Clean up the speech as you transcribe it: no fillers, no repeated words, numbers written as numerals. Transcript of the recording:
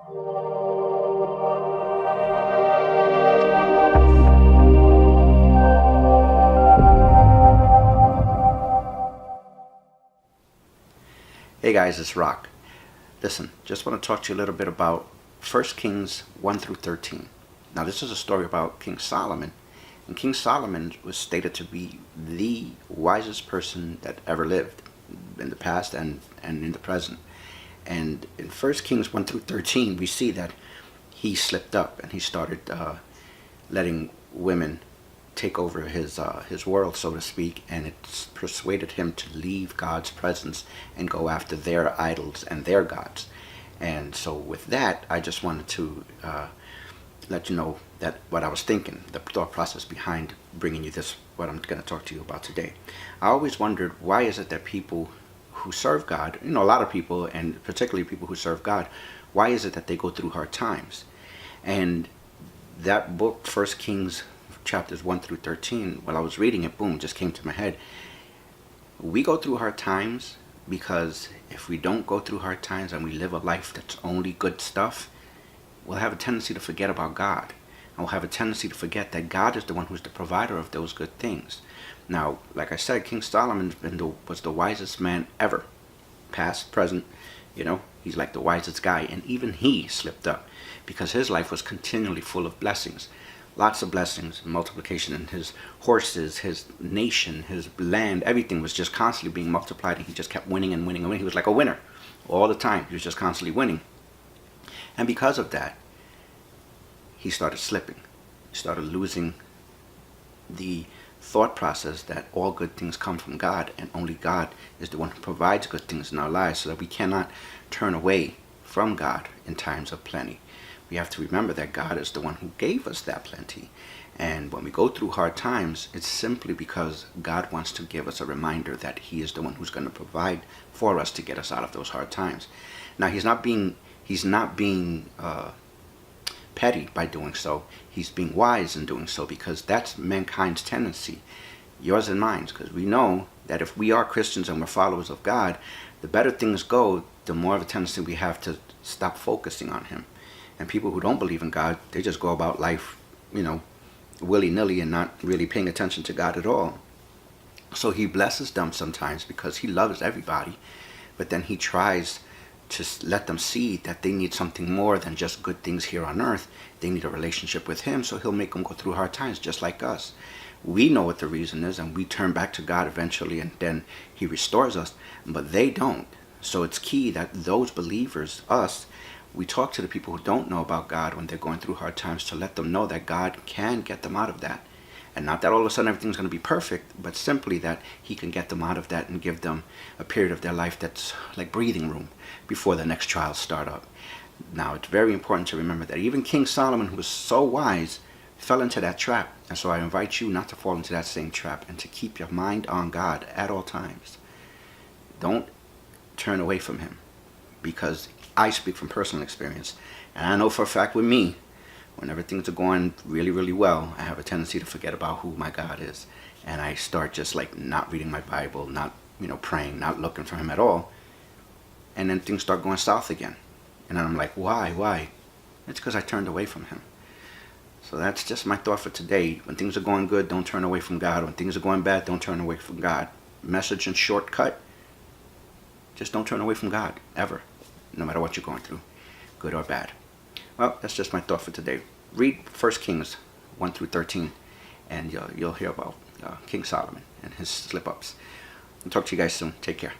Hey guys, it's Rock. Listen, just want to talk to you a little bit about 1 Kings 1 through 13. Now this is a story about King Solomon. And King Solomon was stated to be the wisest person that ever lived in the past and in the present. And in 1 Kings 1 through 13, we see that he slipped up and he started letting women take over his world, so to speak, and it persuaded him to leave God's presence and go after their idols and their gods. And so with that, I just wanted to let you know that what I was thinking, the thought process behind bringing you this, what I'm going to talk to you about today. I always wondered, why is it that people who serve God, a lot of people, and particularly people who serve God, why is it that they go through hard times? And that book, 1 Kings chapters 1 through 13, while I was reading it, boom, just came to my head. We go through hard times because if we don't go through hard times and we live a life that's only good stuff, we'll have a tendency to forget about God. And we'll have a tendency to forget that God is the one who's the provider of those good things. Now, like I said, King Solomon was the wisest man ever. Past, present, he's like the wisest guy. And even he slipped up because his life was continually full of blessings. Lots of blessings, multiplication in his horses, his nation, his land, everything was just constantly being multiplied, and he just kept winning and winning and winning. He was like a winner all the time. He was just constantly winning. And because of that, he started slipping. He started losing the thought process that all good things come from God, and only God is the one who provides good things in our lives, so that we cannot turn away from God in times of plenty. We have to remember that God is the one who gave us that plenty. And when we go through hard times, it's simply because God wants to give us a reminder that he is the one who's going to provide for us to get us out of those hard times. Now, he's not being petty by doing so. He's being wise in doing so, because that's mankind's tendency, yours and mine, because we know that if we are Christians and we're followers of God, the better things go, the more of a tendency we have to stop focusing on him. And people who don't believe in God, they just go about life, willy-nilly and not really paying attention to God at all. So he blesses them sometimes because he loves everybody. But then he tries to let them see that they need something more than just good things here on earth. They need a relationship with him, so he'll make them go through hard times just like us. We know what the reason is, and we turn back to God eventually, and then he restores us. But they don't. So it's key that those believers, us, we talk to the people who don't know about God when they're going through hard times, to let them know that God can get them out of that. And not that all of a sudden everything's going to be perfect, but simply that he can get them out of that and give them a period of their life that's like breathing room before the next trials start up. Now, it's very important to remember that even King Solomon, who was so wise, fell into that trap. And so I invite you not to fall into that same trap, and to keep your mind on God at all times. Don't turn away from him, because I speak from personal experience, and I know for a fact with me, whenever things are going really, really well, I have a tendency to forget about who my God is, and I start just like not reading my Bible, not praying, not looking for him at all, and then things start going south again, and I'm like, why? It's because I turned away from him. So that's just my thought for today. When things are going good, don't turn away from God. When things are going bad, don't turn away from God. Message and shortcut: just don't turn away from God ever, no matter what you're going through, good or bad. Well, that's just my thought for today. Read 1 Kings 1 through 13, and you'll hear about King Solomon and his slip-ups. I'll talk to you guys soon. Take care.